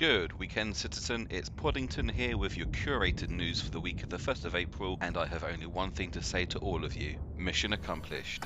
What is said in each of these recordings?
Good weekend, citizen. It's Poddington here with your curated news for the week of the 1st of April, and I have only one thing to say to all of you. Mission accomplished.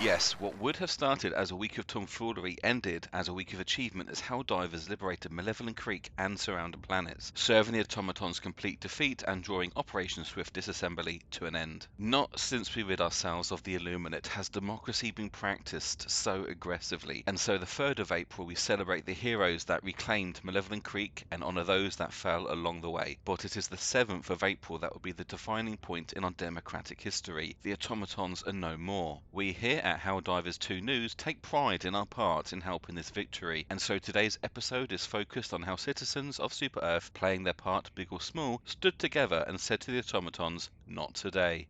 Yes, what would have started as a week of tomfoolery ended as a week of achievement as Helldivers liberated Malevelon Creek and surrounding planets, serving the Automatons' complete defeat and drawing Operation Swift Disassembly to an end. Not since we rid ourselves of the Illuminate has democracy been practiced so aggressively, and so the 3rd of April we celebrate the heroes that reclaimed Malevelon Creek and honour those that fell along the way. But it is the 7th of April that will be the defining point in our democratic history. The Automatons are no more. We here at Helldivers 2 News take pride in our part in helping this victory, and so today's episode is focused on how citizens of Super Earth, playing their part big or small, stood together and said to the Automatons, not today.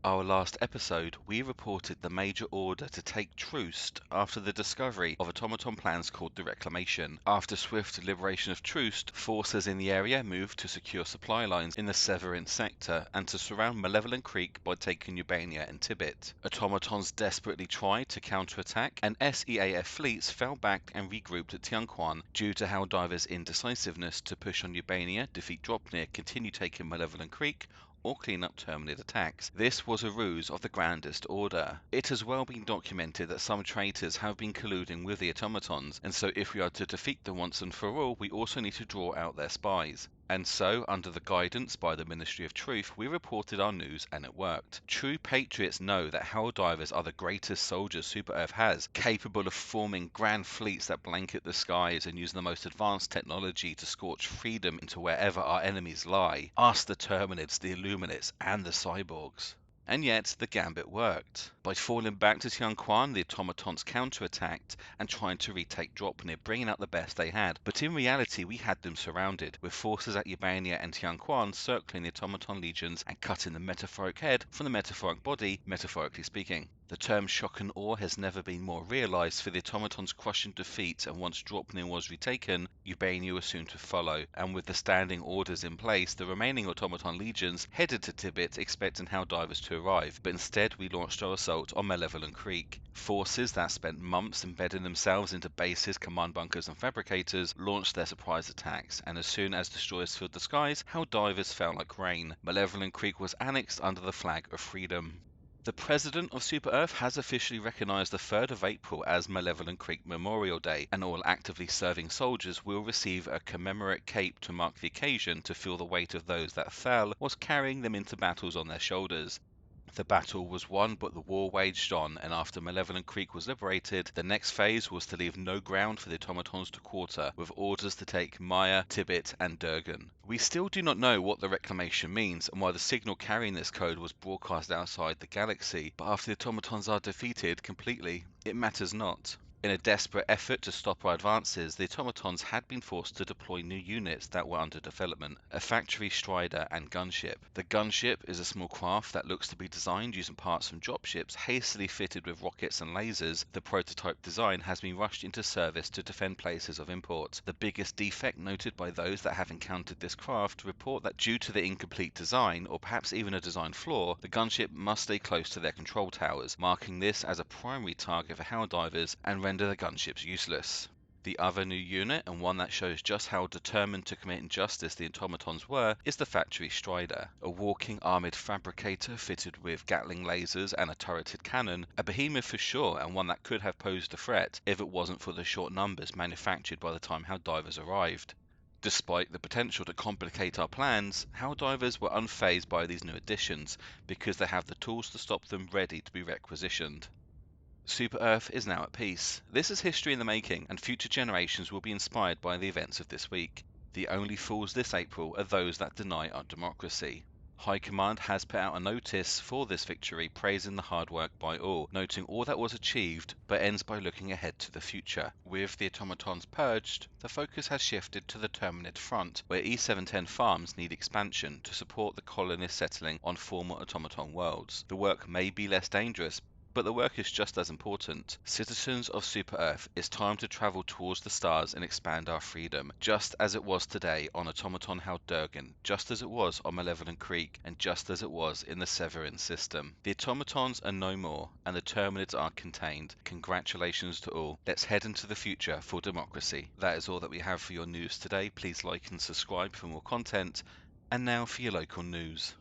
Our last episode, we reported the major order to take Troost after the discovery of automaton plans called the Reclamation. After swift liberation of Troost, forces in the area moved to secure supply lines in the Severin sector and to surround Malevelon Creek by taking Ubania and Tibet. Automatons desperately tried to counterattack, and SEAF fleets fell back and regrouped at Tianquan due to Helldivers' indecisiveness to push on Ubania, defeat Dropnir, continue taking Malevelon Creek, or clean up Terminid attacks. This was a ruse of the grandest order. It has well been documented that some traitors have been colluding with the Automatons, and so if we are to defeat them once and for all, we also need to draw out their spies. And so, under the guidance by the Ministry of Truth, we reported our news and it worked. True patriots know that Helldivers are the greatest soldiers Super Earth has, capable of forming grand fleets that blanket the skies and use the most advanced technology to scorch freedom into wherever our enemies lie. Ask the Terminids, the Illuminates, and the Cyborgs. And yet, the gambit worked. By falling back to Tianquan, the Automatons counterattacked and tried to retake Dropnir, bringing out the best they had. But in reality, we had them surrounded, with forces at Ubania and Tianquan circling the Automaton legions and cutting the metaphoric head from the metaphoric body, metaphorically speaking. The term shock and awe has never been more realised, for the Automatons' crushing defeat, and once Dropnir was retaken, Ubania was soon to follow, and with the standing orders in place, the remaining Automaton legions headed to Tibet expecting Helldivers to arrive, but instead we launched our assault on Malevelon Creek. Forces that spent months embedding themselves into bases, command bunkers and fabricators launched their surprise attacks, and as soon as destroyers filled the skies, Helldivers fell like rain. Malevelon Creek was annexed under the flag of freedom. The President of Super Earth has officially recognised the 3rd of April as Malevelon Creek Memorial Day, and all actively serving soldiers will receive a commemorate cape to mark the occasion to feel the weight of those that fell whilst carrying them into battles on their shoulders. The battle was won, but the war waged on, and after Malevelon Creek was liberated, the next phase was to leave no ground for the Automatons to quarter, with orders to take Maya, Tibet, and Durgan. We still do not know what the Reclamation means, and why the signal carrying this code was broadcast outside the galaxy, but after the Automatons are defeated completely, it matters not. In a desperate effort to stop our advances, the Automatons had been forced to deploy new units that were under development, a factory strider and gunship. The gunship is a small craft that looks to be designed using parts from dropships hastily fitted with rockets and lasers. The prototype design has been rushed into service to defend places of import. The biggest defect noted by those that have encountered this craft report that due to the incomplete design, or perhaps even a design flaw, the gunship must stay close to their control towers, marking this as a primary target for Helldivers and render the gunships useless. The other new unit, and one that shows just how determined to commit injustice the Automatons were, is the Factory Strider, a walking armoured fabricator fitted with Gatling lasers and a turreted cannon, a behemoth for sure, and one that could have posed a threat if it wasn't for the short numbers manufactured by the time Helldivers arrived. Despite the potential to complicate our plans, Helldivers were unfazed by these new additions, because they have the tools to stop them ready to be requisitioned. Super Earth is now at peace. This is history in the making, and future generations will be inspired by the events of this week. The only fools this April are those that deny our democracy. High Command has put out a notice for this victory, praising the hard work by all, noting all that was achieved, but ends by looking ahead to the future. With the Automatons purged, the focus has shifted to the Terminid front, where E710 farms need expansion to support the colonists settling on former automaton worlds. The work may be less dangerous, but the work is just as important. Citizens of Super Earth, it's time to travel towards the stars and expand our freedom, just as it was today on Automaton Helldivers, just as it was on Malevelon Creek, and just as it was in the Severin system. The Automatons are no more, and the Terminids are contained. Congratulations to all. Let's head into the future for democracy. That is all that we have for your news today. Please like and subscribe for more content. And now for your local news.